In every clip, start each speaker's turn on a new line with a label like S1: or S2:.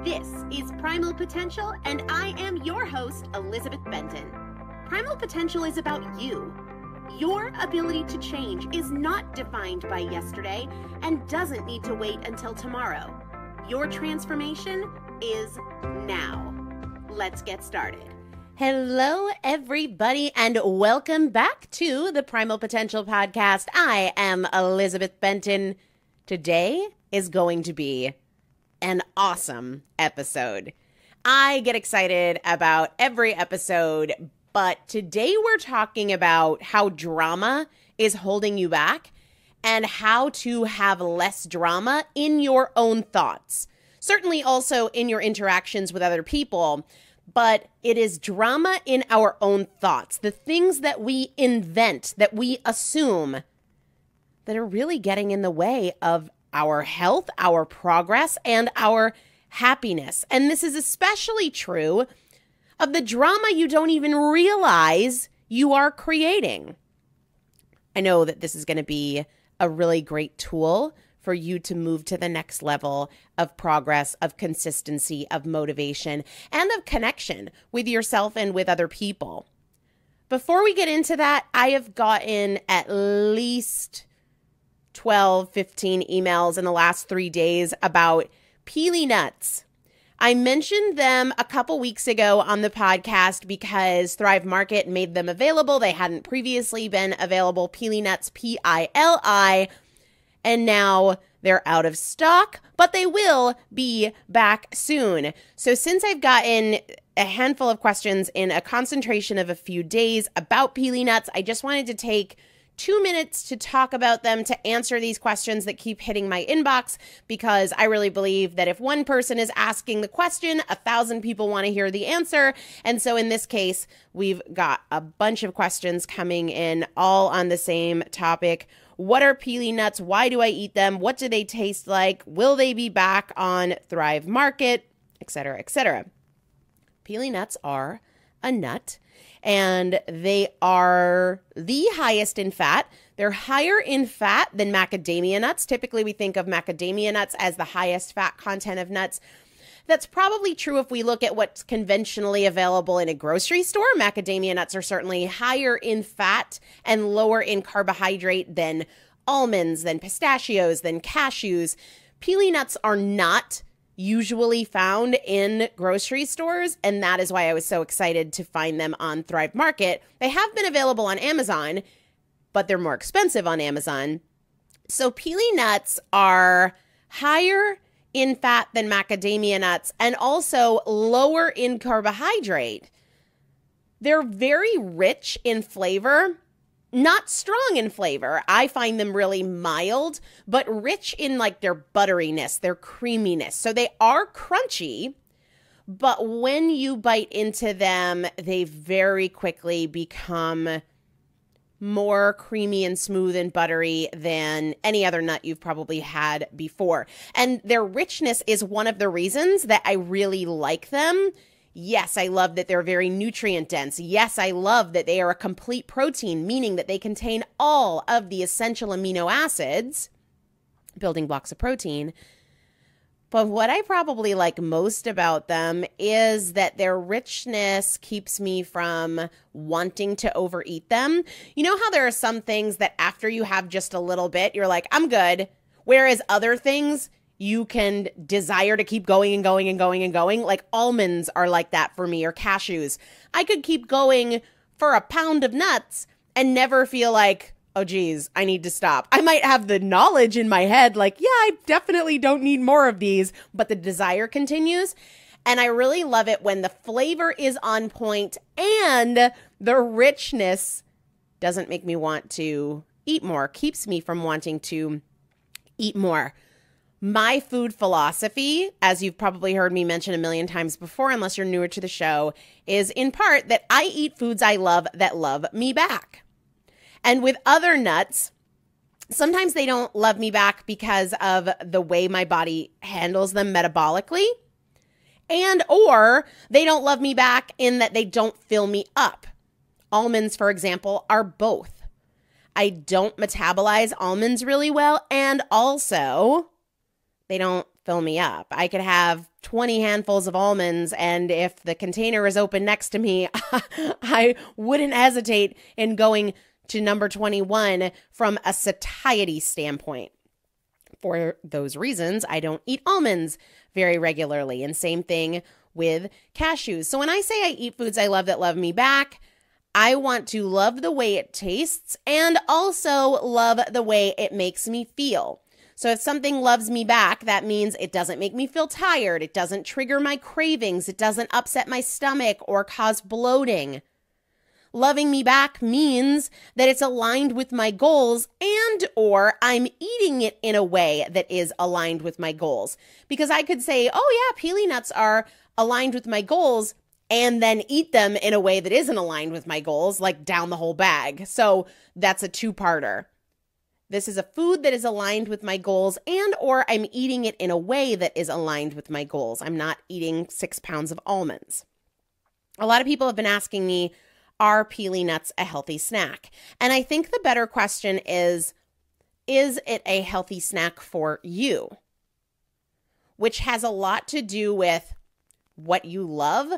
S1: This is Primal Potential, and I am your host, Elizabeth Benton. Primal Potential is about you. Your ability to change is not defined by yesterday and doesn't need to wait until tomorrow. Your transformation is now. Let's get started. Hello, everybody, and welcome back to the Primal Potential Podcast. I am Elizabeth Benton. Today is going to be an awesome episode. I get excited about every episode, but today we're talking about how drama is holding you back and how to have less drama in your own thoughts. Certainly also in your interactions with other people, but it is drama in our own thoughts, the things that we invent, that we assume, that are really getting in the way of our health, our progress, and our happiness. And this is especially true of the drama you don't even realize you are creating. I know that this is going to be a really great tool for you to move to the next level of progress, of consistency, of motivation, and of connection with yourself and with other people. Before we get into that, I have gotten at least 12, 15 emails in the last 3 days about peely nuts. I mentioned them a couple weeks ago on the podcast because Thrive Market made them available. They hadn't previously been available. Peely nuts, P-I-L-I, and now they're out of stock, but they will be back soon. So since I've gotten a handful of questions in a concentration of a few days about peely nuts, I just wanted to take 2 minutes to talk about them, to answer these questions that keep hitting my inbox, because I really believe that if one person is asking the question, 1,000 people want to hear the answer. And so in this case, we've got a bunch of questions coming in all on the same topic. What are peely nuts? Why do I eat them? What do they taste like? Will they be back on Thrive Market? Etc., etc. Peely nuts are a nut, and they are the highest in fat. They're higher in fat than macadamia nuts. Typically, we think of macadamia nuts as the highest fat content of nuts. That's probably true if we look at what's conventionally available in a grocery store. Macadamia nuts are certainly higher in fat and lower in carbohydrate than almonds, than pistachios, than cashews. Peely nuts are not usually found in grocery stores, and that is why I was so excited to find them on Thrive Market. They have been available on Amazon, but they're more expensive on Amazon. So peely nuts are higher in fat than macadamia nuts and also lower in carbohydrate. They're very rich in flavor, not strong in flavor. I find them really mild, but rich in like their butteriness, their creaminess. So they are crunchy, but when you bite into them, they very quickly become more creamy and smooth and buttery than any other nut you've probably had before. And their richness is one of the reasons that I really like them. Yes, I love that they're very nutrient dense. Yes, I love that they are a complete protein, meaning that they contain all of the essential amino acids, building blocks of protein. But what I probably like most about them is that their richness keeps me from wanting to overeat them. You know how there are some things that after you have just a little bit, you're like, I'm good. Whereas other things, you can desire to keep going and going and going and going. Like almonds are like that for me, or cashews. I could keep going for a pound of nuts and never feel like, oh geez, I need to stop. I might have the knowledge in my head like, yeah, I definitely don't need more of these, but the desire continues. And I really love it when the flavor is on point and the richness doesn't make me want to eat more, keeps me from wanting to eat more. My food philosophy, as you've probably heard me mention a million times before, unless you're newer to the show, is in part that I eat foods I love that love me back. And with other nuts, sometimes they don't love me back because of the way my body handles them metabolically, and or they don't love me back in that they don't fill me up. Almonds, for example, are both. I don't metabolize almonds really well, and also they don't fill me up. I could have 20 handfuls of almonds, and if the container is open next to me, I wouldn't hesitate in going to number 21 from a satiety standpoint. For those reasons, I don't eat almonds very regularly, and same thing with cashews. So when I say I eat foods I love that love me back, I want to love the way it tastes and also love the way it makes me feel. So if something loves me back, that means it doesn't make me feel tired, it doesn't trigger my cravings, it doesn't upset my stomach or cause bloating. Loving me back means that it's aligned with my goals and or I'm eating it in a way that is aligned with my goals. Because I could say, oh yeah, pili nuts are aligned with my goals, and then eat them in a way that isn't aligned with my goals, like down the whole bag. So that's a two-parter. This is a food that is aligned with my goals and or I'm eating it in a way that is aligned with my goals. I'm not eating 6 pounds of almonds. A lot of people have been asking me, are pili nuts a healthy snack? And I think the better question is it a healthy snack for you? Which has a lot to do with what you love,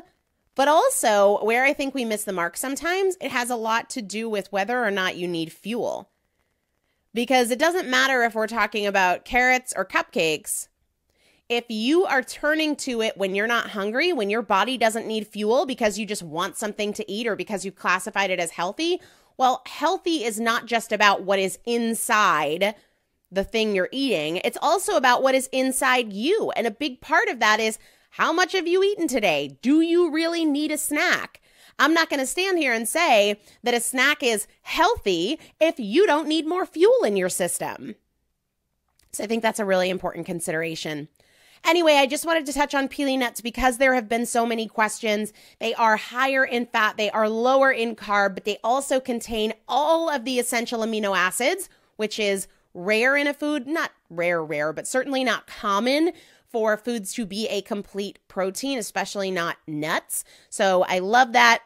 S1: but also where I think we miss the mark sometimes, it has a lot to do with whether or not you need fuel. Because it doesn't matter if we're talking about carrots or cupcakes. If you are turning to it when you're not hungry, when your body doesn't need fuel because you just want something to eat or because you've classified it as healthy, well, healthy is not just about what is inside the thing you're eating. It's also about what is inside you. And a big part of that is, how much have you eaten today? Do you really need a snack? I'm not going to stand here and say that a snack is healthy if you don't need more fuel in your system. So I think that's a really important consideration. Anyway, I just wanted to touch on pili nuts because there have been so many questions. They are higher in fat, they are lower in carb, but they also contain all of the essential amino acids, which is rare in a food, not rare, but certainly not common for foods to be a complete protein, especially not nuts. So I love that.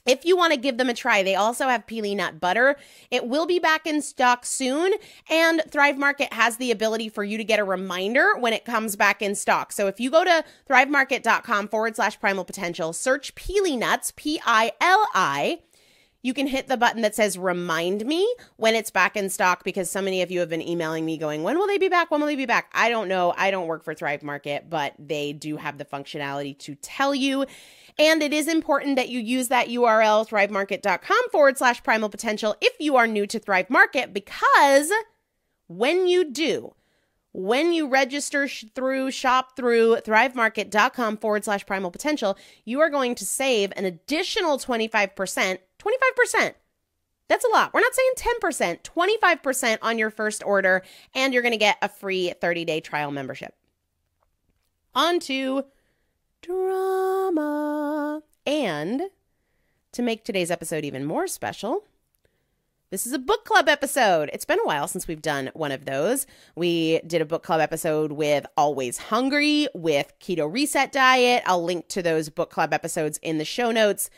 S1: If you want to give them a try, they also have pili nut butter. It will be back in stock soon, and Thrive Market has the ability for you to get a reminder when it comes back in stock. So if you go to thrivemarket.com/primal potential, search pili nuts, Pili, you can hit the button that says remind me when it's back in stock, because so many of you have been emailing me going, when will they be back? When will they be back? I don't know. I don't work for Thrive Market, but they do have the functionality to tell you. And it is important that you use that URL, thrivemarket.com/primal potential, if you are new to Thrive Market, because when you do, when you register shop through thrivemarket.com/primal potential, you are going to save an additional 25%. 25%. That's a lot. We're not saying 10%, 25% on your first order, and you're going to get a free 30-day trial membership. On to drama. And to make today's episode even more special, this is a book club episode. It's been a while since we've done one of those. We did a book club episode with Always Hungry, with Keto Reset Diet. I'll link to those book club episodes in the show notes.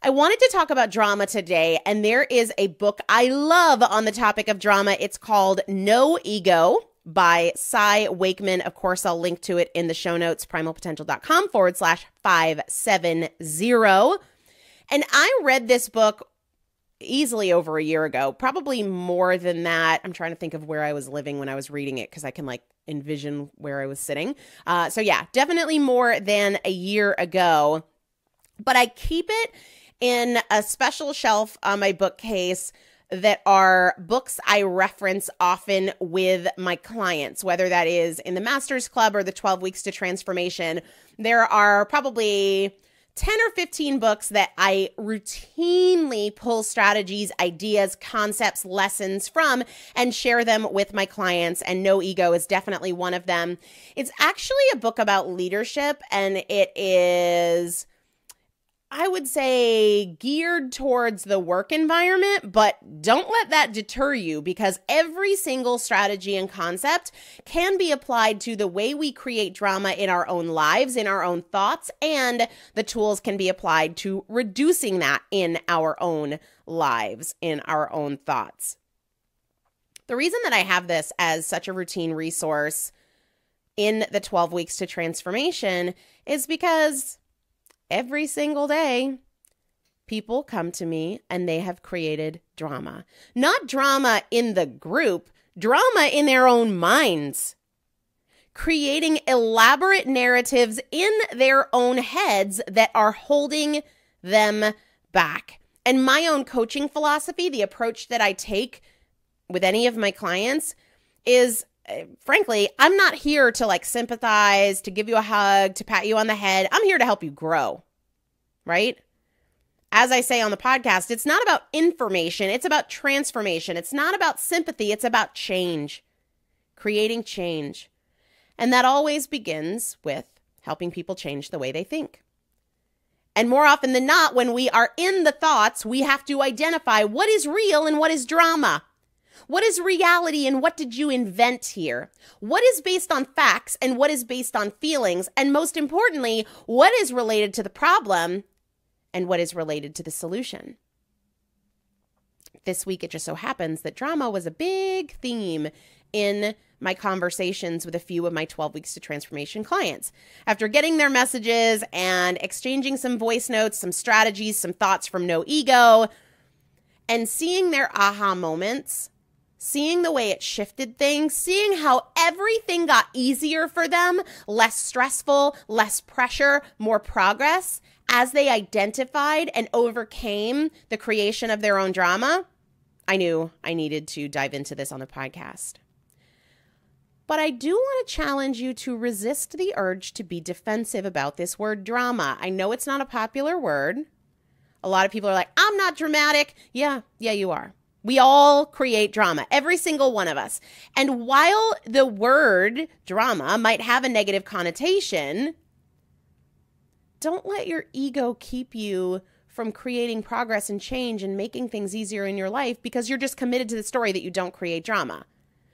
S1: I wanted to talk about drama today, and there is a book I love on the topic of drama. It's called No Ego by Wakeman. Of course, I'll link to it in the show notes, primalpotential.com/570. And I read this book easily over a year ago, probably more than that. I'm trying to think of where I was living when I was reading it, because I can envision where I was sitting. So yeah, definitely more than a year ago. But I keep it in a special shelf on my bookcase that are books I reference often with my clients, whether that is in the Master's Club or the 12 Weeks to Transformation. There are probably 10 or 15 books that I routinely pull strategies, ideas, concepts, lessons from and share them with my clients, and No Ego is definitely one of them. It's actually a book about leadership, and it is, I would say, geared towards the work environment, but don't let that deter you, because every single strategy and concept can be applied to the way we create drama in our own lives, in our own thoughts, and the tools can be applied to reducing that in our own lives, in our own thoughts. The reason that I have this as such a routine resource in the 12 weeks to transformation is because every single day, people come to me and they have created drama. Not drama in the group, drama in their own minds. Creating elaborate narratives in their own heads that are holding them back. And my own coaching philosophy, the approach that I take with any of my clients is, frankly, I'm not here to like sympathize, to give you a hug, to pat you on the head. I'm here to help you grow, right? As I say on the podcast, it's not about information. It's about transformation. It's not about sympathy. It's about change, creating change. And that always begins with helping people change the way they think. And more often than not, when we are in the thoughts, we have to identify what is real and what is drama. What is reality and what did you invent here? What is based on facts and what is based on feelings? And most importantly, what is related to the problem and what is related to the solution? This week, it just so happens that drama was a big theme in my conversations with a few of my 12 Weeks to Transformation clients. After getting their messages and exchanging some voice notes, some strategies, some thoughts from No Ego, and seeing their aha moments, seeing the way it shifted things, seeing how everything got easier for them, less stressful, less pressure, more progress, as they identified and overcame the creation of their own drama, I knew I needed to dive into this on the podcast. But I do want to challenge you to resist the urge to be defensive about this word drama. I know it's not a popular word. A lot of people are like, I'm not dramatic. Yeah, you are. We all create drama, every single one of us. And while the word drama might have a negative connotation, don't let your ego keep you from creating progress and change and making things easier in your life because you're just committed to the story that you don't create drama,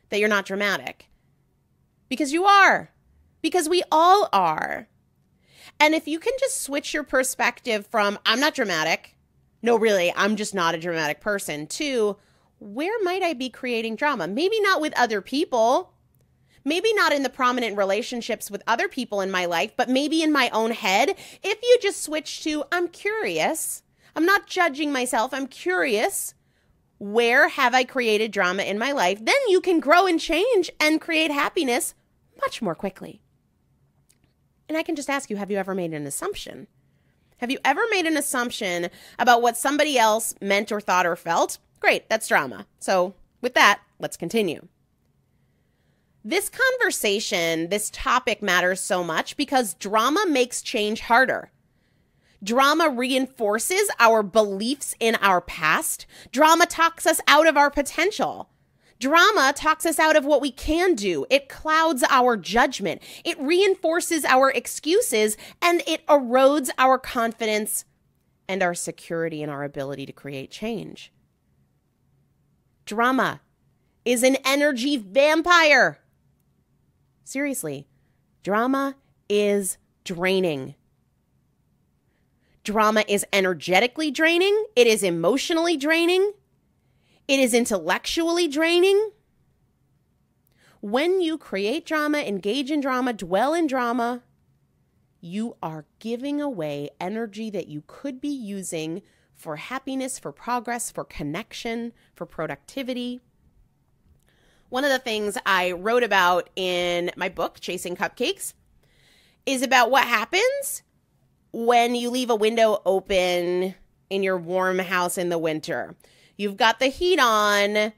S1: that you're not dramatic. Because you are. Because we all are. And if you can just switch your perspective from, I'm not dramatic, no, really, I'm just not a dramatic person, to where might I be creating drama? Maybe not with other people. Maybe not in the prominent relationships with other people in my life, but maybe in my own head. If you just switch to, I'm curious, I'm not judging myself, I'm curious, where have I created drama in my life? Then you can grow and change and create happiness much more quickly. And I can just ask you, have you ever made an assumption? Have you ever made an assumption about what somebody else meant or thought or felt? Great, that's drama. So with that, let's continue. This conversation, this topic matters so much because drama makes change harder. Drama reinforces our beliefs in our past. Drama talks us out of our potential. Drama talks us out of what we can do. It clouds our judgment. It reinforces our excuses, and it erodes our confidence and our security in our ability to create change. Drama is an energy vampire. Seriously, drama is draining. Drama is energetically draining. It is emotionally draining. It is intellectually draining. When you create drama, engage in drama, dwell in drama, you are giving away energy that you could be using for happiness, for progress, for connection, for productivity. One of the things I wrote about in my book, Chasing Cupcakes, is about what happens when you leave a window open in your warm house in the winter. You've got the heat on,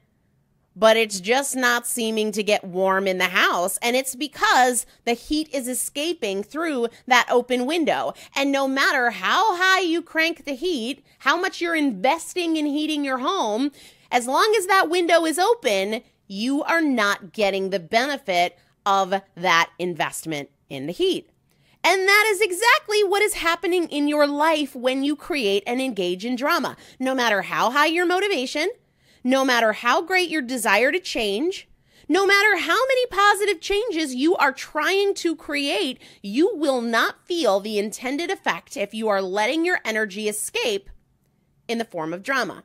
S1: but it's just not seeming to get warm in the house. And it's because the heat is escaping through that open window. And no matter how high you crank the heat, how much you're investing in heating your home, as long as that window is open, you are not getting the benefit of that investment in the heat. And that is exactly what is happening in your life when you create and engage in drama. No matter how high your motivation, no matter how great your desire to change, no matter how many positive changes you are trying to create, you will not feel the intended effect if you are letting your energy escape in the form of drama.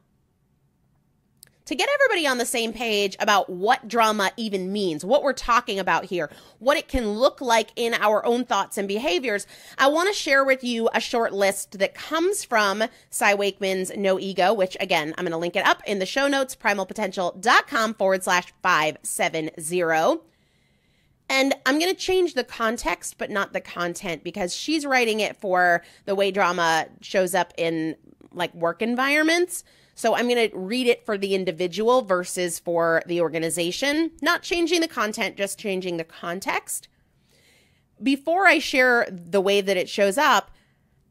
S1: to get everybody on the same page about what drama even means, what we're talking about here, what it can look like in our own thoughts and behaviors, I want to share with you a short list that comes from Cy Wakeman's No Ego, which again, I'm going to link it up in the show notes, primalpotential.com/570. And I'm going to change the context, but not the content, because she's writing it for the way drama shows up in like work environments. So I'm going to read it for the individual versus for the organization, not changing the content, just changing the context. Before I share the way that it shows up,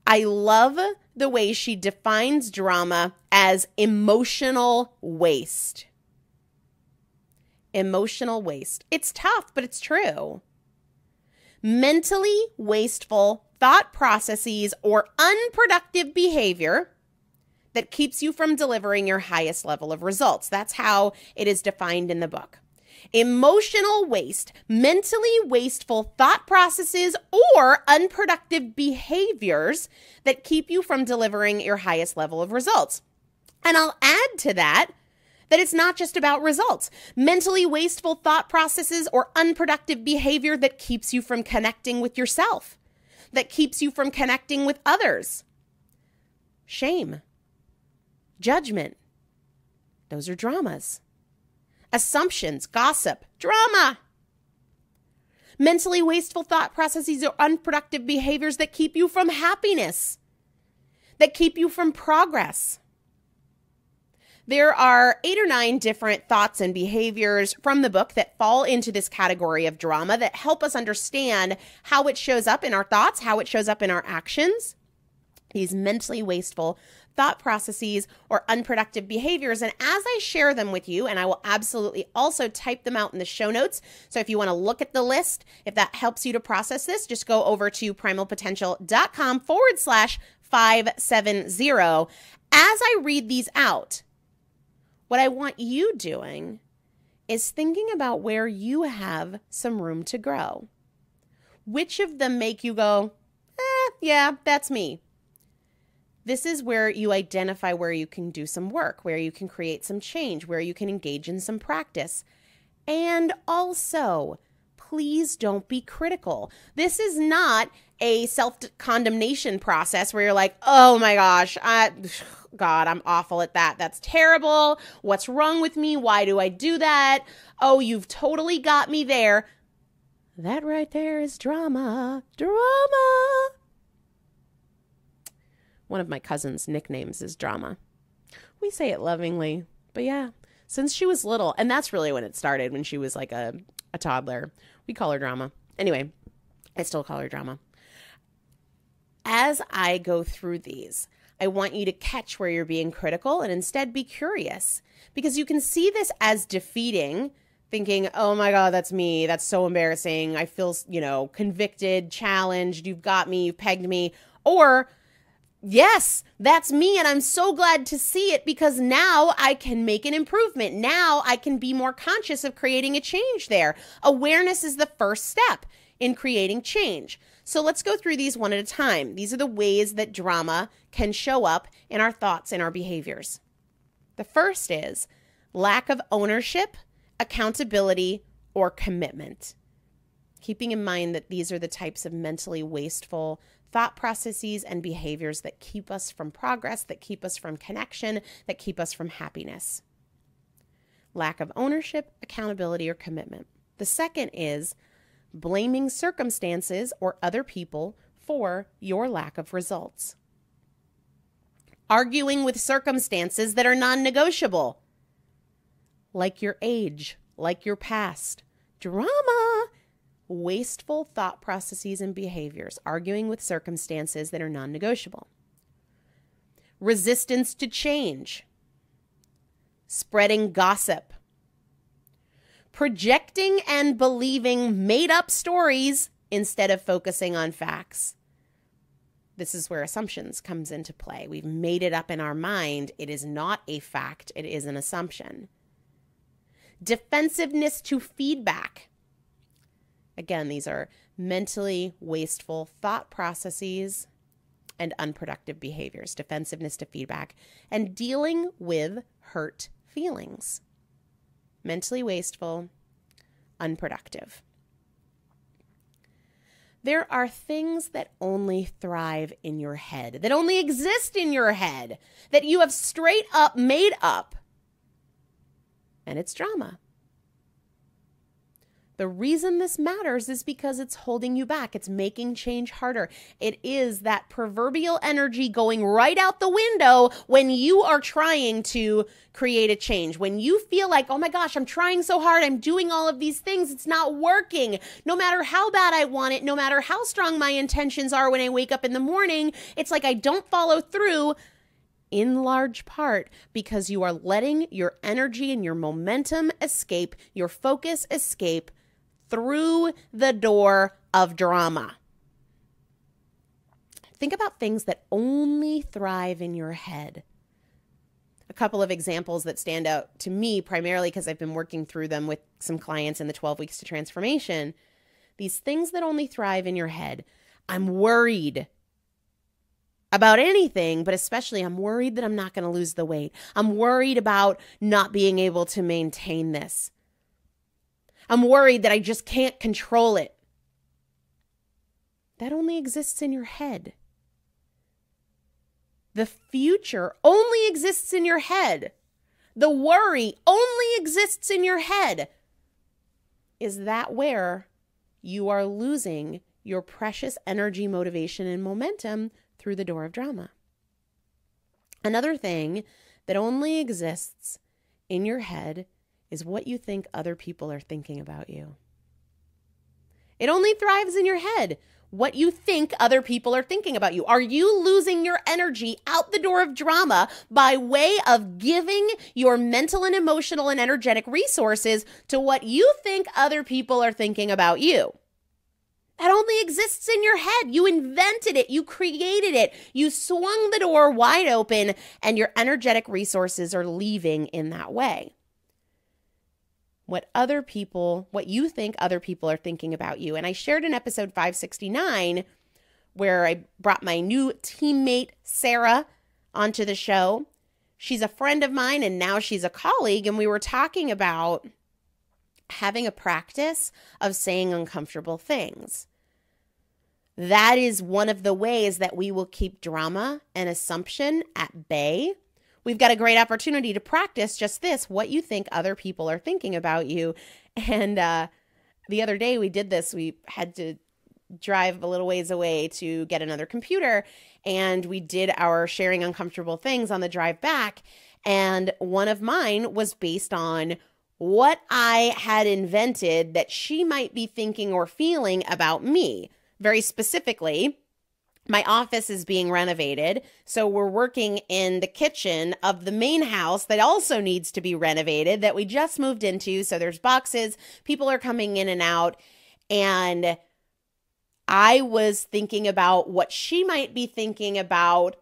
S1: I love the way she defines drama as emotional waste. Emotional waste. It's tough, but it's true. Mentally wasteful thought processes or unproductive behavior that keeps you from delivering your highest level of results. That's how it is defined in the book. Emotional waste, mentally wasteful thought processes or unproductive behaviors that keep you from delivering your highest level of results. And I'll add to that it's not just about results. Mentally wasteful thought processes or unproductive behavior that keeps you from connecting with yourself, that keeps you from connecting with others. Shame, judgment, those are dramas. Assumptions, gossip, drama. Mentally wasteful thought processes or unproductive behaviors that keep you from happiness, that keep you from progress. There are 8 or 9 different thoughts and behaviors from the book that fall into this category of drama that help us understand how it shows up in our thoughts, how it shows up in our actions. These mentally wasteful thought processes or unproductive behaviors. And as I share them with you, and I will absolutely also type them out in the show notes. So if you want to look at the list, if that helps you to process this, just go over to primalpotential.com/570. As I read these out, what I want you doing is thinking about where you have some room to grow. Which of them make you go, yeah, that's me. This is where you identify where you can do some work, where you can create some change, where you can engage in some practice. And also, please don't be critical. This is not a self-condemnation process where you're like, oh my gosh, God, I'm awful at that. That's terrible. What's wrong with me? Why do I do that? Oh, you've totally got me there. That right there is drama. Drama. One of my cousin's nicknames is Drama. We say it lovingly, but yeah, since she was little, and that's really when it started, when she was like a toddler, we call her Drama. Anyway, I still call her Drama. As I go through these, I want you to catch where you're being critical and instead be curious, because you can see this as defeating, thinking, oh my God, that's me. That's so embarrassing. I feel, convicted, challenged. You've got me. You've pegged me. Or yes, that's me, and I'm so glad to see it because now I can make an improvement. Now I can be more conscious of creating a change there. Awareness is the first step in creating change. So let's go through these one at a time. These are the ways that drama can show up in our thoughts and our behaviors. The first is lack of ownership, accountability, or commitment. Keeping in mind that these are the types of mentally wasteful thought processes and behaviors that keep us from progress, that keep us from connection, that keep us from happiness. Lack of ownership, accountability, or commitment. The second is blaming circumstances or other people for your lack of results. Arguing with circumstances that are non-negotiable, like your age, like your past. Drama. Wasteful thought processes and behaviors, arguing with circumstances that are non-negotiable. Resistance to change, spreading gossip, projecting and believing made-up stories instead of focusing on facts. This is where assumptions comes into play. We've made it up in our mind. It is not a fact. It is an assumption. Defensiveness to feedback. Again, these are mentally wasteful thought processes and unproductive behaviors, defensiveness to feedback, and dealing with hurt feelings. Mentally wasteful, unproductive. There are things that only thrive in your head, that only exist in your head, that you have straight up made up. And it's drama. The reason this matters is because it's holding you back. It's making change harder. It is that proverbial energy going right out the window when you are trying to create a change. When you feel like, oh my gosh, I'm trying so hard. I'm doing all of these things. It's not working. No matter how bad I want it, no matter how strong my intentions are when I wake up in the morning, it's like I don't follow through, in large part because you are letting your energy and your momentum escape, your focus escape through the door of drama. Think about things that only thrive in your head. A couple of examples that stand out to me, primarily because I've been working through them with some clients in the 12 Weeks to Transformation. These things that only thrive in your head. I'm worried about anything, but especially I'm worried that I'm not going to lose the weight. I'm worried about not being able to maintain this. I'm worried that I just can't control it. That only exists in your head. The future only exists in your head. The worry only exists in your head. Is that where you are losing your precious energy, motivation, and momentum through the door of drama? Another thing that only exists in your head is what you think other people are thinking about you. It only thrives in your head. What you think other people are thinking about you. Are you losing your energy out the door of drama by way of giving your mental and emotional and energetic resources to what you think other people are thinking about you? That only exists in your head. You invented it. You created it. You swung the door wide open, and your energetic resources are leaving in that way. What you think other people are thinking about you. And I shared in episode 569 where I brought my new teammate, Sarah, onto the show. She's a friend of mine and now she's a colleague. And we were talking about having a practice of saying uncomfortable things. That is one of the ways that we will keep drama and assumption at bay. We've got a great opportunity to practice just this, what you think other people are thinking about you. And the other day we did this. We had to drive a little ways away to get another computer, and we did our sharing uncomfortable things on the drive back. And one of mine was based on what I had invented that she might be thinking or feeling about me. Very specifically, my office is being renovated, so we're working in the kitchen of the main house that also needs to be renovated that we just moved into. So there's boxes, people are coming in and out, and I was thinking about what she might be thinking about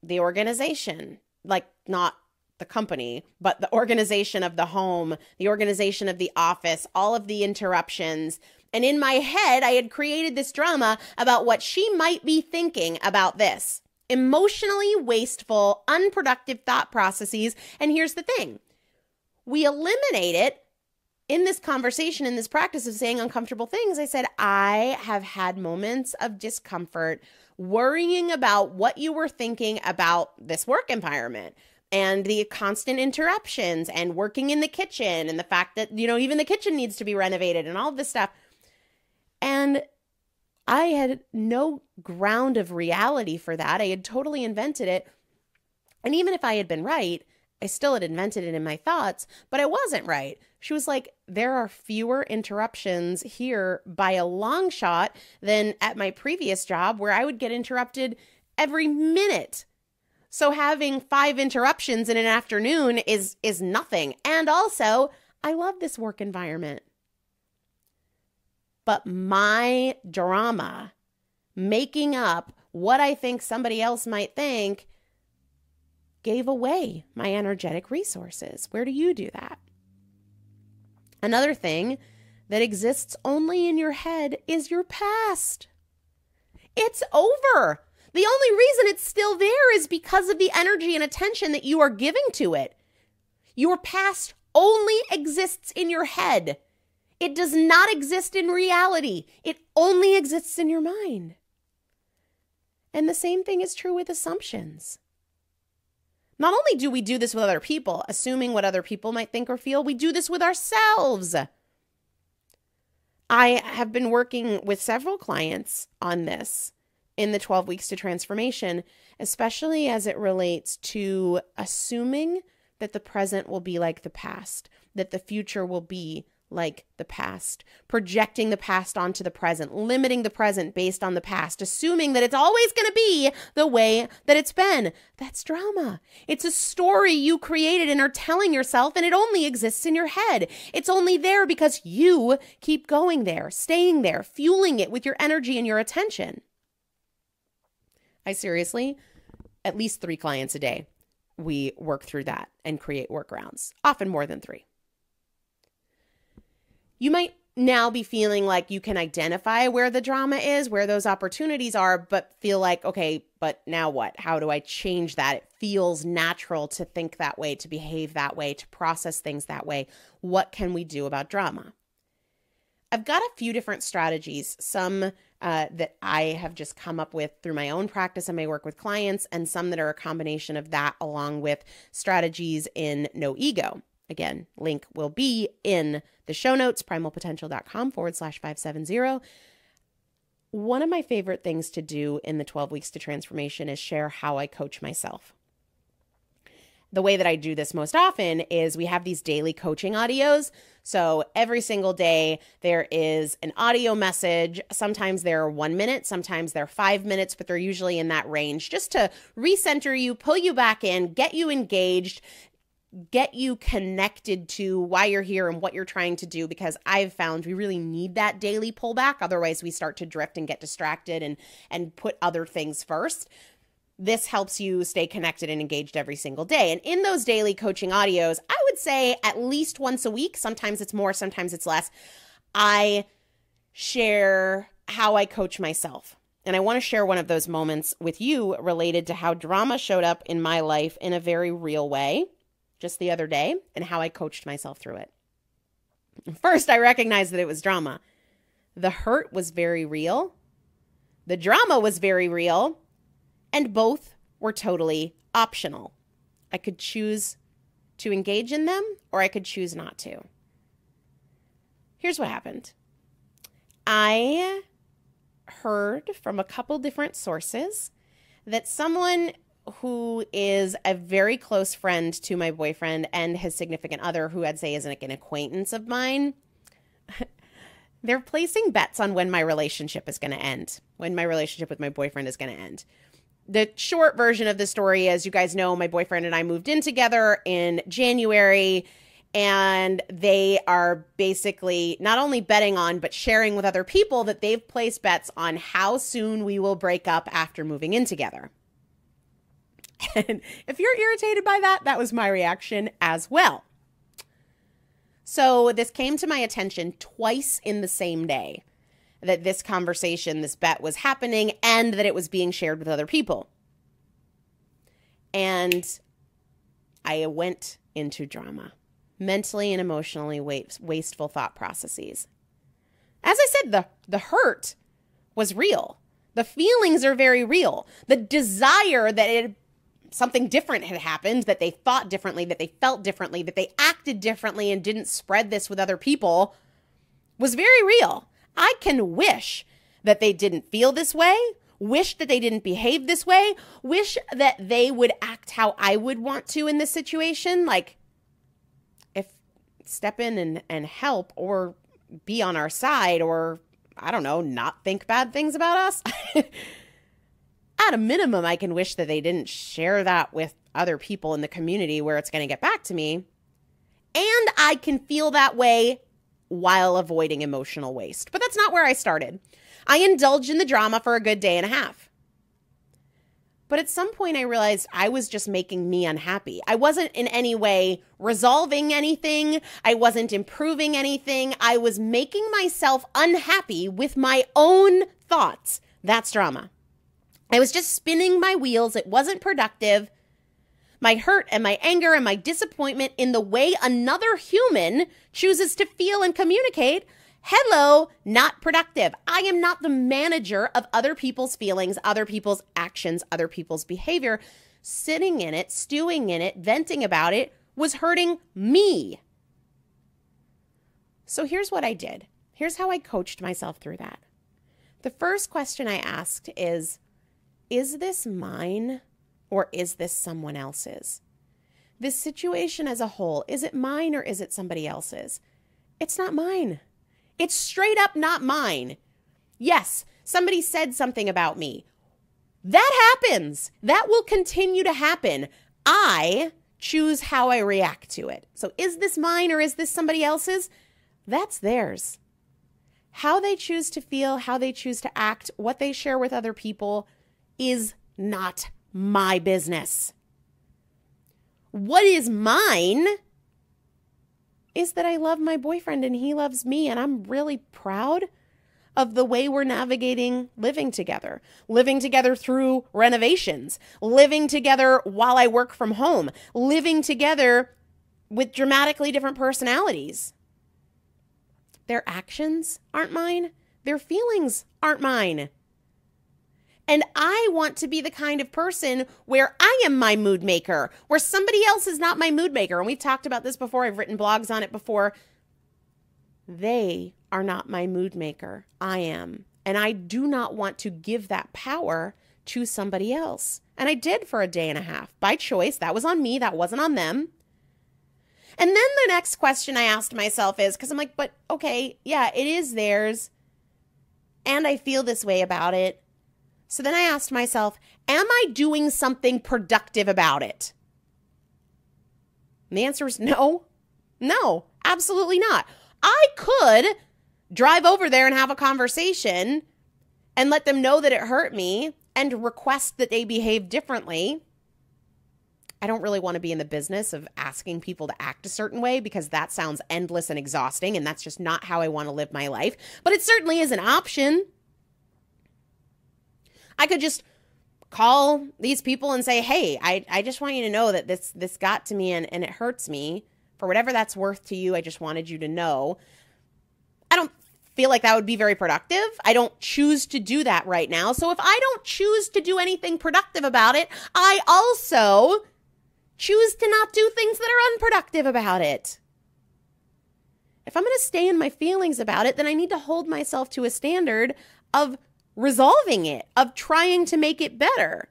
S1: the organization, like not the company, but the organization of the home, the organization of the office, all of the interruptions. And in my head, I had created this drama about what she might be thinking about this. Emotionally wasteful, unproductive thought processes. And here's the thing. We eliminate it in this conversation, in this practice of saying uncomfortable things. I said, I have had moments of discomfort worrying about what you were thinking about this work environment and the constant interruptions and working in the kitchen and the fact that, even the kitchen needs to be renovated and all of this stuff. And I had no ground of reality for that. I had totally invented it. And even if I had been right, I still had invented it in my thoughts, but I wasn't right. She was like, there are fewer interruptions here by a long shot than at my previous job where I would get interrupted every minute. So having 5 interruptions in an afternoon is nothing. And also, I love this work environment. But my drama, making up what I think somebody else might think, gave away my energetic resources. Where do you do that? Another thing that exists only in your head is your past. It's over. The only reason it's still there is because of the energy and attention that you are giving to it. Your past only exists in your head. It does not exist in reality. It only exists in your mind. And the same thing is true with assumptions. Not only do we do this with other people, assuming what other people might think or feel, we do this with ourselves. I have been working with several clients on this in the 12 weeks to transformation, especially as it relates to assuming that the present will be like the past, that the future will be like the past, projecting the past onto the present, limiting the present based on the past, assuming that it's always going to be the way that it's been. That's drama. It's a story you created and are telling yourself, and it only exists in your head. It's only there because you keep going there, staying there, fueling it with your energy and your attention. I seriously, at least 3 clients a day, we work through that and create workarounds, often more than 3. You might now be feeling like you can identify where the drama is, where those opportunities are, but feel like, okay, but now what? How do I change that? It feels natural to think that way, to behave that way, to process things that way. What can we do about drama? I've got a few different strategies, some that I have just come up with through my own practice and my work with clients, and some that are a combination of that along with strategies in No Ego. Again, link will be in the show notes, primalpotential.com/570. One of my favorite things to do in the 12 weeks to transformation is share how I coach myself. The way that I do this most often is we have these daily coaching audios. So every single day there is an audio message. Sometimes they're 1 minute, sometimes they're 5 minutes, but they're usually in that range just to recenter you, pull you back in, get you engaged, get you connected to why you're here and what you're trying to do, because I've found we really need that daily pullback. Otherwise, we start to drift and get distracted and put other things first. This helps you stay connected and engaged every single day. And in those daily coaching audios, I would say at least once a week, sometimes it's more, sometimes it's less, I share how I coach myself. And I want to share one of those moments with you related to how drama showed up in my life in a very real way just the other day, and how I coached myself through it. First, I recognized that it was drama. The hurt was very real. The drama was very real. And both were totally optional. I could choose to engage in them, or I could choose not to. Here's what happened. I heard from a couple different sources that someone who is a very close friend to my boyfriend and his significant other, who I'd say is like an acquaintance of mine, they're placing bets on when my relationship is going to end, when my relationship with my boyfriend is going to end. The short version of the story is, you guys know, my boyfriend and I moved in together in January, and they are basically not only betting on, but sharing with other people that they've placed bets on how soon we will break up after moving in together. And if you're irritated by that, that was my reaction as well. So this came to my attention twice in the same day, that this conversation, this bet was happening, and that it was being shared with other people. And I went into drama, mentally and emotionally wasteful thought processes. As I said, the hurt was real. The feelings are very real. The desire that something different had happened, that they thought differently, that they felt differently, that they acted differently and didn't spread this with other people was very real. I can wish that they didn't feel this way, wish that they didn't behave this way, wish that they would act how I would want to in this situation. Like, if step in and help, or be on our side, or, I don't know, not think bad things about us. At a minimum, I can wish that they didn't share that with other people in the community where it's going to get back to me. And I can feel that way while avoiding emotional waste. But that's not where I started. I indulged in the drama for a good day and a half. But at some point, I realized I was just making me unhappy. I wasn't in any way resolving anything. I wasn't improving anything. I was making myself unhappy with my own thoughts. That's drama. I was just spinning my wheels. It wasn't productive. my hurt and my anger and my disappointment in the way another human chooses to feel and communicate, hello, not productive. I am not the manager of other people's feelings, other people's actions, other people's behavior. Sitting in it, stewing in it, venting about it was hurting me. So here's what I did. Here's how I coached myself through that. The first question I asked is this mine or is this someone else's? This situation as a whole, is it mine or is it somebody else's? It's not mine. It's straight up not mine. Yes, somebody said something about me. That happens. That will continue to happen. I choose how I react to it. So is this mine or is this somebody else's? That's theirs. How they choose to feel, how they choose to act, what they share with other people is not my business. What is mine is that I love my boyfriend and he loves me, and I'm really proud of the way we're navigating living together through renovations, living together while I work from home, living together with dramatically different personalities. Their actions aren't mine. Their feelings aren't mine. And I want to be the kind of person where I am my mood maker, where somebody else is not my mood maker. And we've talked about this before. I've written blogs on it before. They are not my mood maker. I am. And I do not want to give that power to somebody else. And I did for a day and a half by choice. That was on me. That wasn't on them. And then the next question I asked myself is, because I'm like, but okay, yeah, it is theirs. And I feel this way about it. So then I asked myself, am I doing something productive about it? And the answer is no. No, absolutely not. I could drive over there and have a conversation and let them know that it hurt me and request that they behave differently. I don't really want to be in the business of asking people to act a certain way because that sounds endless and exhausting, and that's just not how I want to live my life. But it certainly is an option. I could just call these people and say, hey, I just want you to know that this got to me and it hurts me. For whatever that's worth to you, I just wanted you to know. I don't feel like that would be very productive. I don't choose to do that right now. So if I don't choose to do anything productive about it, I also choose to not do things that are unproductive about it. If I'm going to stay in my feelings about it, then I need to hold myself to a standard of resolving it, of trying to make it better.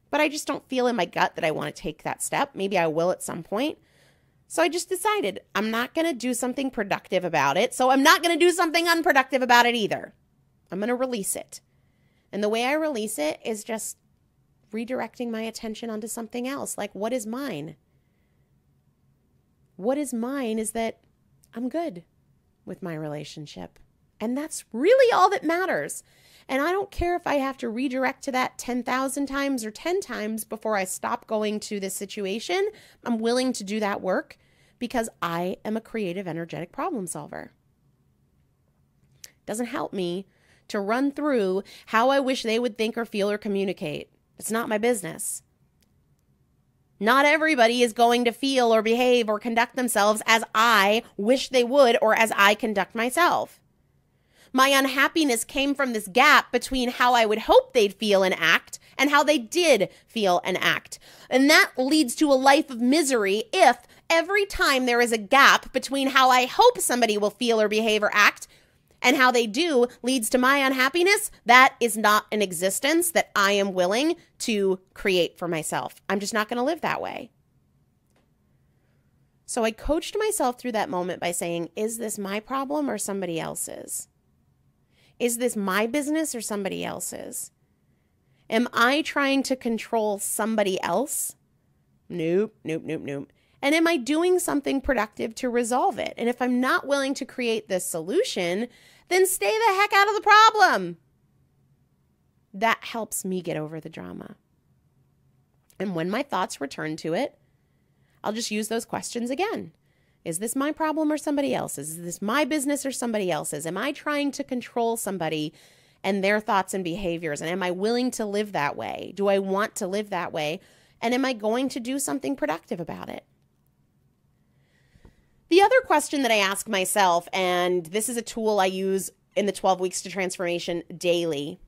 S1: But I just don't feel in my gut that I want to take that step. Maybe I will at some point. So I just decided I'm not going to do something productive about it. So I'm not going to do something unproductive about it either. I'm going to release it. And the way I release it is just redirecting my attention onto something else. Like, what is mine? What is mine is that I'm good with my relationship. And that's really all that matters. And I don't care if I have to redirect to that 10,000 times or 10 times before I stop going to this situation. I'm willing to do that work because I am a creative, energetic problem solver. It doesn't help me to run through how I wish they would think or feel or communicate. It's not my business. Not everybody is going to feel or behave or conduct themselves as I wish they would or as I conduct myself. My unhappiness came from this gap between how I would hope they'd feel and act and how they did feel and act. And that leads to a life of misery if every time there is a gap between how I hope somebody will feel or behave or act and how they do leads to my unhappiness. That is not an existence that I am willing to create for myself. I'm just not going to live that way. So I coached myself through that moment by saying, is this my problem or somebody else's? Is this my business or somebody else's? Am I trying to control somebody else? Nope. And am I doing something productive to resolve it? And if I'm not willing to create this solution, then stay the heck out of the problem. That helps me get over the drama. And when my thoughts return to it, I'll just use those questions again. Is this my problem or somebody else's? Is this my business or somebody else's? Am I trying to control somebody and their thoughts and behaviors? And am I willing to live that way? Do I want to live that way? And am I going to do something productive about it? The other question that I ask myself, and this is a tool I use in the 12 Weeks to Transformation daily,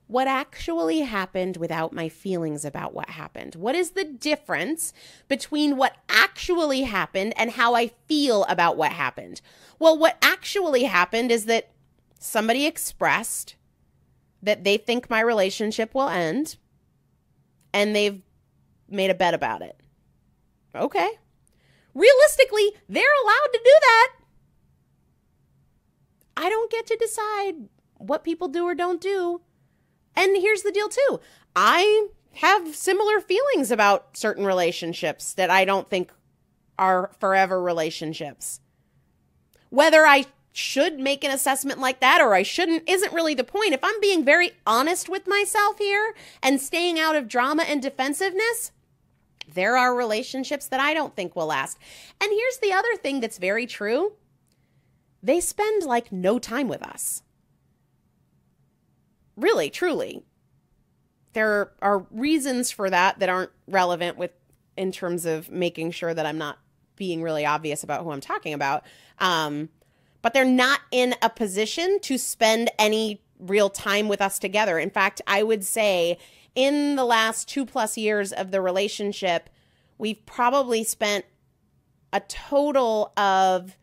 S1: what actually happened without my feelings about what happened? What is the difference between what actually happened and how I feel about what happened? Well, what actually happened is that somebody expressed that they think my relationship will end, and they've made a bet about it. Okay. Realistically, they're allowed to do that. I don't get to decide what people do or don't do. And here's the deal too. I have similar feelings about certain relationships that I don't think are forever relationships. Whether I should make an assessment like that or I shouldn't isn't really the point. If I'm being very honest with myself here and staying out of drama and defensiveness, there are relationships that I don't think will last. And here's the other thing that's very true. They spend like no time with us. Really, truly. There are reasons for that aren't relevant in terms of making sure that I'm not being really obvious about who I'm talking about. But they're not in a position to spend any real time with us together. In fact, I would say in the last 2+ years of the relationship, we've probably spent a total of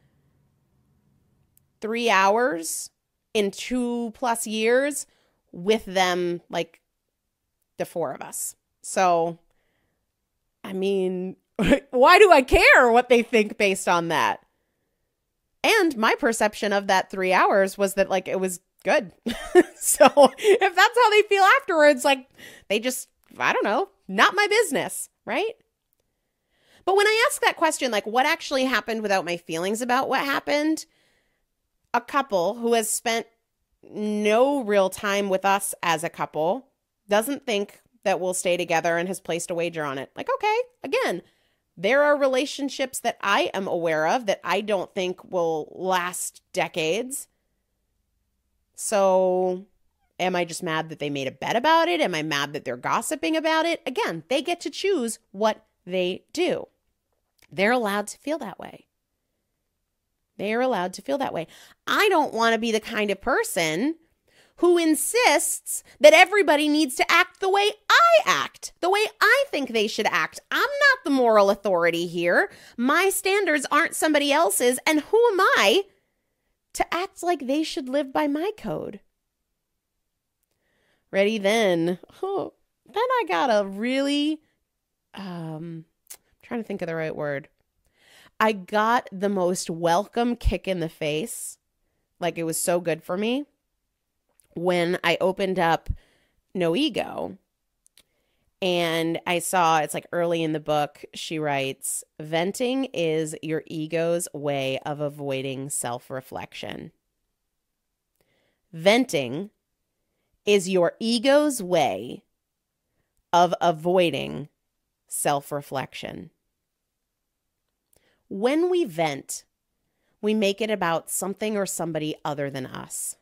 S1: 3 hours in 2+ years with them, like the four of us. So, I mean, why do I care what they think based on that? And my perception of that 3 hours was that like it was good. So if that's how they feel afterwards, like they just, I don't know, not my business, right? But when I ask that question, like what actually happened without my feelings about what happened, a couple who has spent no real time with us as a couple doesn't think that we'll stay together and has placed a wager on it. Like, okay, again, there are relationships that I am aware of that I don't think will last decades. So am I just mad that they made a bet about it? Am I mad that they're gossiping about it? Again, they get to choose what they do. They're allowed to feel that way. They are allowed to feel that way. I don't want to be the kind of person who insists that everybody needs to act the way I act, the way I think they should act. I'm not the moral authority here. My standards aren't somebody else's, and who am I to act like they should live by my code? Ready then? Oh, then I got a really, trying to think of the right word. I got the most welcome kick in the face. Like it was so good for me when I opened up No Ego and I saw, it's like early in the book, she writes, venting is your ego's way of avoiding self-reflection. Venting is your ego's way of avoiding self-reflection. When we vent, we make it about something or somebody other than us.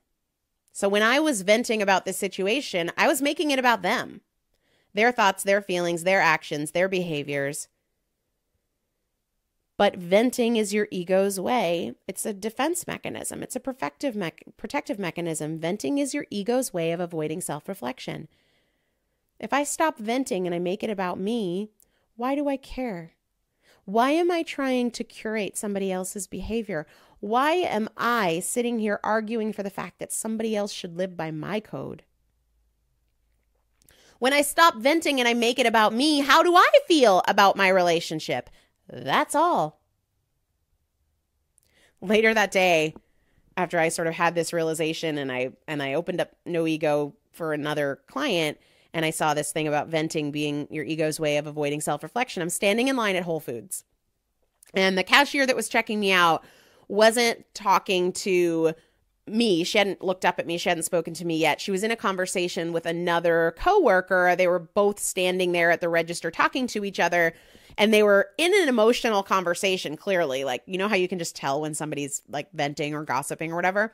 S1: So when I was venting about this situation, I was making it about them, their thoughts, their feelings, their actions, their behaviors. But venting is your ego's way. It's a defense mechanism. It's a protective mechanism. Venting is your ego's way of avoiding self-reflection. If I stop venting and I make it about me, why do I care? Why am I trying to curate somebody else's behavior? Why am I sitting here arguing for the fact that somebody else should live by my code? When I stop venting and I make it about me, how do I feel about my relationship? That's all. Later that day, after I sort of had this realization and I opened up No Ego for another client, and I saw this thing about venting being your ego's way of avoiding self-reflection, I'm standing in line at Whole Foods. And the cashier that was checking me out wasn't talking to me. She hadn't looked up at me. She hadn't spoken to me yet. She was in a conversation with another coworker. They were both standing there at the register talking to each other. And they were in an emotional conversation, clearly. Like, you know how you can just tell when somebody's like venting or gossiping or whatever?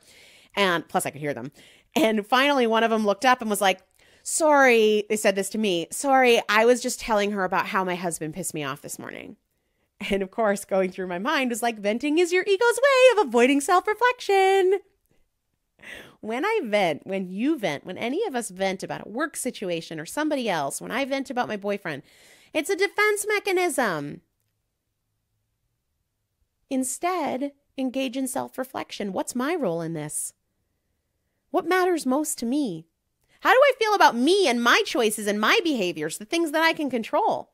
S1: And plus I could hear them. And finally, one of them looked up and was like, sorry, they said this to me. Sorry, I was just telling her about how my husband pissed me off this morning. And of course, going through my mind was like, venting is your ego's way of avoiding self-reflection. When I vent, when you vent, when any of us vent about a work situation or somebody else, when I vent about my boyfriend, it's a defense mechanism. Instead, engage in self-reflection. What's my role in this? What matters most to me? How do I feel about me and my choices and my behaviors, the things that I can control?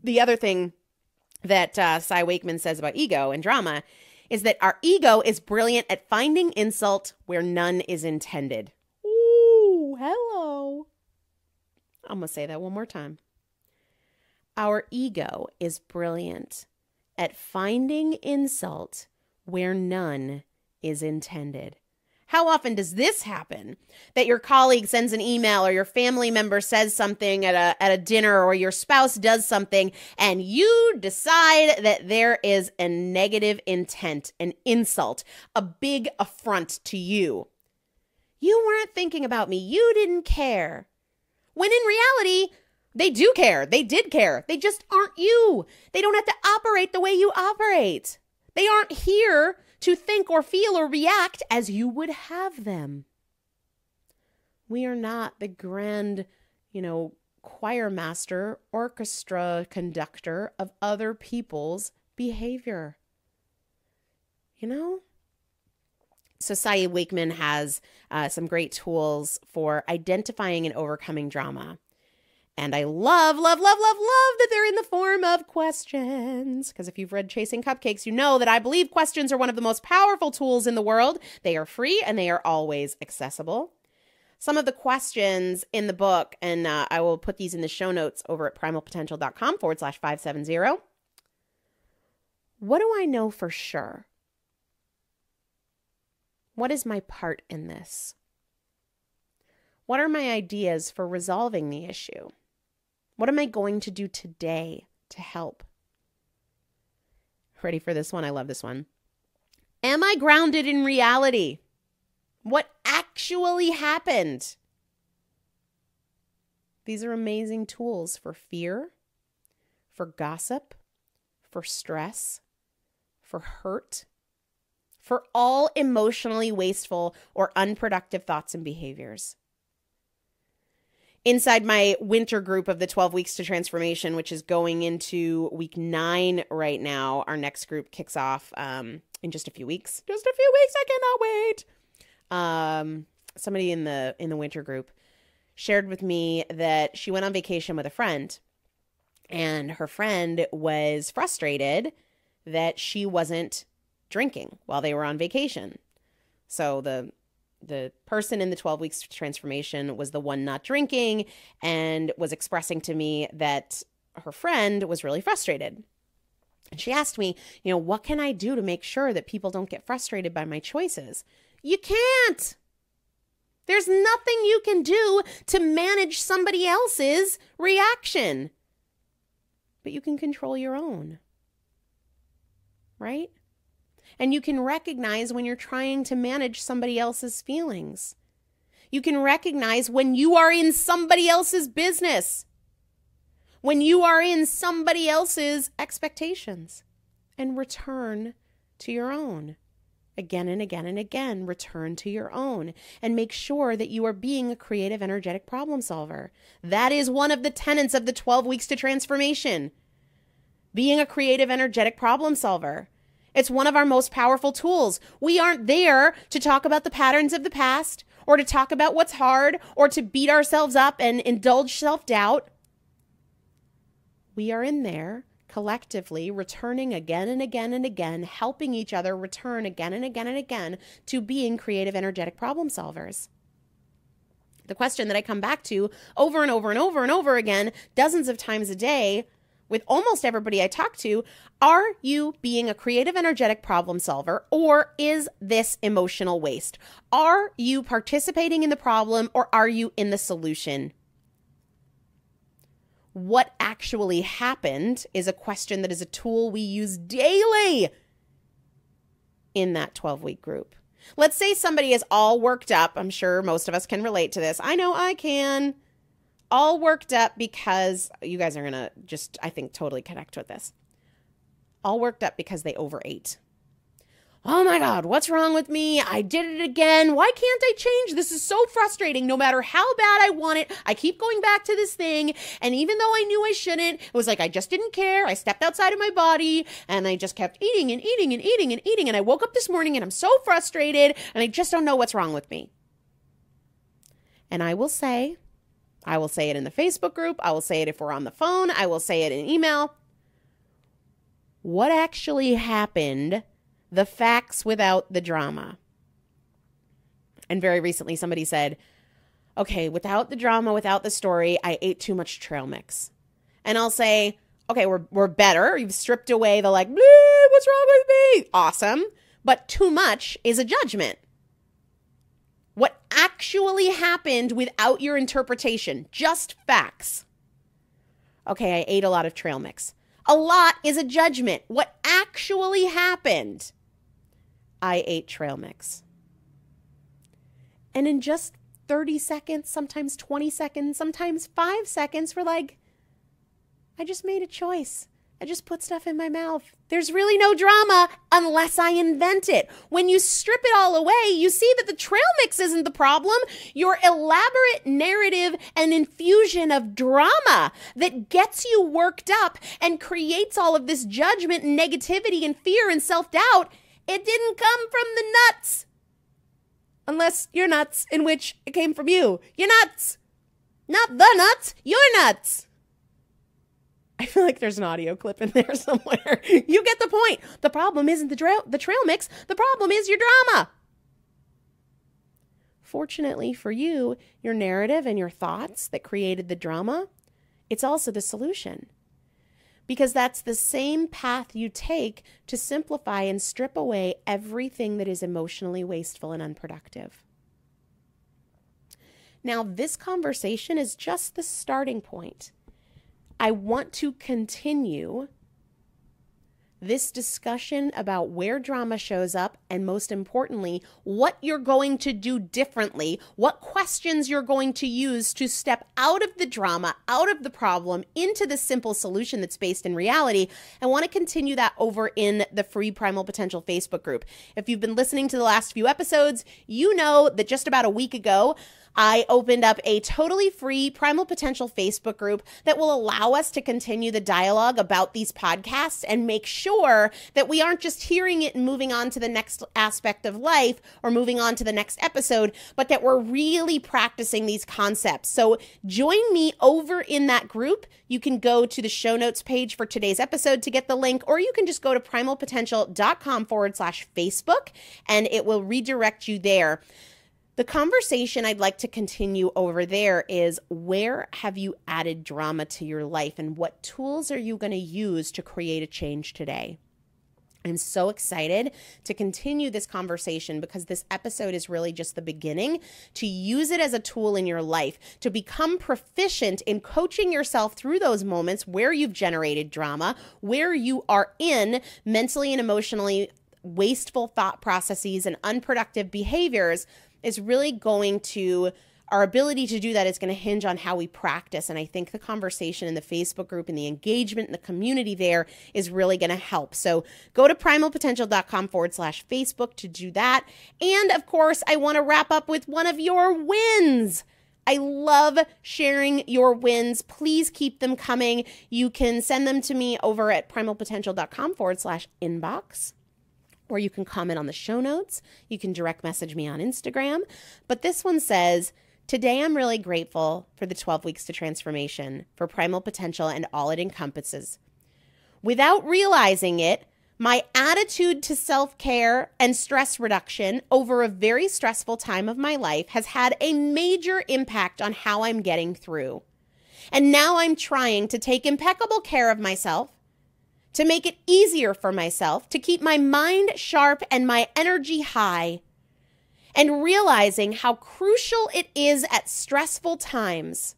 S1: The other thing that Cy Wakeman says about ego and drama is that our ego is brilliant at finding insult where none is intended. Ooh, hello. I'm going to say that one more time. Our ego is brilliant at finding insult where none is intended. How often does this happen? That your colleague sends an email or your family member says something at a dinner or your spouse does something and you decide that there is a negative intent, an insult, a big affront to you. You weren't thinking about me. You didn't care. When in reality, they do care. They did care. They just aren't you. They don't have to operate the way you operate. They aren't here to think or feel or react as you would have them. We are not the grand, choir master, orchestra conductor of other people's behavior. So Cy Wakeman has some great tools for identifying and overcoming drama. And I love that they're in the form of questions. Because if you've read Chasing Cupcakes, you know that I believe questions are one of the most powerful tools in the world. They are free and they are always accessible. Some of the questions in the book, and I will put these in the show notes over at primalpotential.com/570. What do I know for sure? What is my part in this? What are my ideas for resolving the issue? What am I going to do today to help? Ready for this one? I love this one. Am I grounded in reality? What actually happened? These are amazing tools for fear, for gossip, for stress, for hurt, for all emotionally wasteful or unproductive thoughts and behaviors. Inside my winter group of the 12 Weeks to Transformation, which is going into week 9 right now, our next group kicks off in just a few weeks. Just a few weeks, I cannot wait. Somebody in the winter group shared with me that she went on vacation with a friend, and her friend was frustrated that she wasn't drinking while they were on vacation. So the person in the 12 Weeks to Transformation was the one not drinking and was expressing to me that her friend was really frustrated. And she asked me, what can I do to make sure that people don't get frustrated by my choices? You can't. There's nothing you can do to manage somebody else's reaction. But you can control your own. Right? And you can recognize when you're trying to manage somebody else's feelings. You can recognize when you are in somebody else's business, when you are in somebody else's expectations, and return to your own. Again and again and again, return to your own and make sure that you are being a creative, energetic problem solver. That is one of the tenets of the 12 Weeks to Transformation. Being a creative, energetic problem solver. It's one of our most powerful tools. We aren't there to talk about the patterns of the past or to talk about what's hard or to beat ourselves up and indulge self-doubt. We are in there collectively returning again and again and again, helping each other return again and again and again to being creative, energetic problem solvers. The question that I come back to over and over and over and over again, dozens of times a day, with almost everybody I talk to, are you being a creative, energetic problem solver, or is this emotional waste? Are you participating in the problem, or are you in the solution? What actually happened is a question that is a tool we use daily in that 12-week group. Let's say somebody is all worked up. I'm sure most of us can relate to this. I know I can. All worked up because you guys are going to just, I think, totally connect with this. All worked up because they overate. Oh my God, what's wrong with me? I did it again. Why can't I change? This is so frustrating. No matter how bad I want it, I keep going back to this thing. And even though I knew I shouldn't, it was like I just didn't care. I stepped outside of my body and I just kept eating and eating and eating and eating. And I woke up this morning and I'm so frustrated and I just don't know what's wrong with me. And I will say it in the Facebook group. I will say it if we're on the phone. I will say it in email. What actually happened? The facts without the drama. And very recently somebody said, okay, without the drama, without the story, I ate too much trail mix. And I'll say, okay, we're better. You've stripped away the like, what's wrong with me? Awesome. But too much is a judgment. What actually happened without your interpretation, just facts. Okay, I ate a lot of trail mix. A lot is a judgment. What actually happened? I ate trail mix. And in just 30 seconds, sometimes 20 seconds, sometimes 5 seconds, we're like, I just made a choice. I just put stuff in my mouth. There's really no drama unless I invent it. When you strip it all away, you see that the trail mix isn't the problem. Your elaborate narrative and infusion of drama that gets you worked up and creates all of this judgment and negativity and fear and self-doubt, it didn't come from the nuts. Unless you're nuts, in which it came from you. You're nuts. Not the nuts, you're nuts. I feel like there's an audio clip in there somewhere. You get the point. The problem isn't the trail mix. The problem is your drama. Fortunately for you, your narrative and your thoughts that created the drama, it's also the solution. Because that's the same path you take to simplify and strip away everything that is emotionally wasteful and unproductive. Now, this conversation is just the starting point. I want to continue this discussion about where drama shows up and, most importantly, what you're going to do differently, what questions you're going to use to step out of the drama, out of the problem, into the simple solution that's based in reality. I want to continue that over in the free Primal Potential Facebook group. If you've been listening to the last few episodes, you know that just about a week ago, I opened up a totally free Primal Potential Facebook group that will allow us to continue the dialogue about these podcasts and make sure that we aren't just hearing it and moving on to the next aspect of life or moving on to the next episode, but that we're really practicing these concepts. So join me over in that group. You can go to the show notes page for today's episode to get the link, or you can just go to primalpotential.com/Facebook and it will redirect you there. The conversation I'd like to continue over there is, where have you added drama to your life and what tools are you going to use to create a change today? I'm so excited to continue this conversation because this episode is really just the beginning, to use it as a tool in your life, to become proficient in coaching yourself through those moments where you've generated drama, where you are in mentally and emotionally wasteful thought processes and unproductive behaviors. Is really going to, our ability to do that is going to hinge on how we practice. And I think the conversation in the Facebook group and the engagement in the community there is really going to help. So go to primalpotential.com/Facebook to do that. And of course, I want to wrap up with one of your wins. I love sharing your wins. Please keep them coming. You can send them to me over at primalpotential.com/inbox. Or you can comment on the show notes. You can direct message me on Instagram. But this one says, today I'm really grateful for the 12 weeks to transformation, for Primal Potential and all it encompasses. Without realizing it, my attitude to self-care and stress reduction over a very stressful time of my life has had a major impact on how I'm getting through. And now I'm trying to take impeccable care of myself, to make it easier for myself, to keep my mind sharp and my energy high, and realizing how crucial it is at stressful times,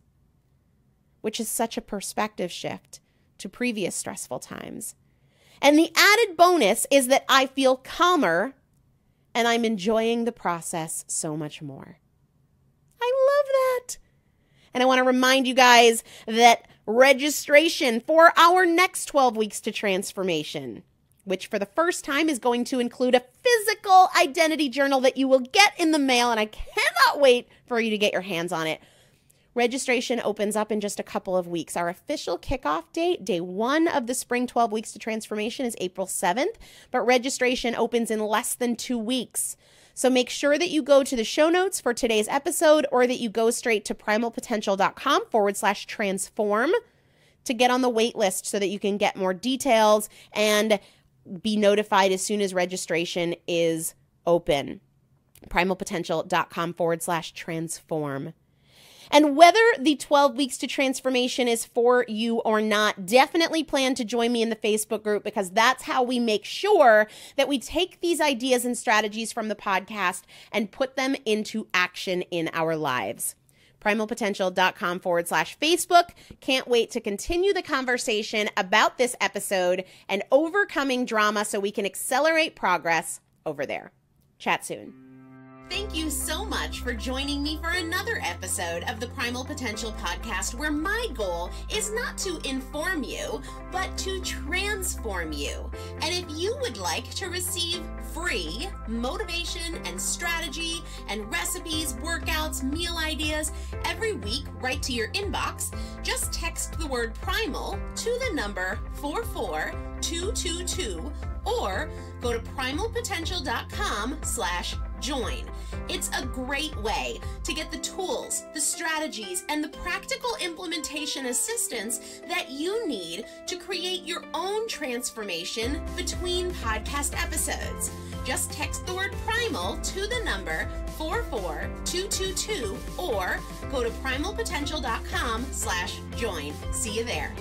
S1: which is such a perspective shift to previous stressful times. And the added bonus is that I feel calmer and I'm enjoying the process so much more. I love that. And I want to remind you guys that registration for our next 12 weeks to transformation, which for the first time is going to include a physical identity journal that you will get in the mail, and I cannot wait for you to get your hands on it. Registration opens up in just a couple of weeks. Our official kickoff date, day 1 of the spring 12 weeks to transformation, is April 7th, but registration opens in less than 2 weeks. So make sure that you go to the show notes for today's episode, or that you go straight to primalpotential.com/transform to get on the wait list so that you can get more details and be notified as soon as registration is open. primalpotential.com/transform. And whether the 12 weeks to transformation is for you or not, definitely plan to join me in the Facebook group, because that's how we make sure that we take these ideas and strategies from the podcast and put them into action in our lives. primalpotential.com/Facebook. Can't wait to continue the conversation about this episode and overcoming drama so we can accelerate progress over there. Chat soon. Thank you so much for joining me for another episode of the Primal Potential Podcast, where my goal is not to inform you, but to transform you. And if you would like to receive free motivation and strategy and recipes, workouts, meal ideas every week right to your inbox, just text the word primal to the number 44222, or go to primalpotential.com/join. It's a great way to get the tools, the strategies, and the practical implementation assistance that you need to create your own transformation between podcast episodes. Just text the word primal to the number 44222, or go to primalpotential.com/join. See you there.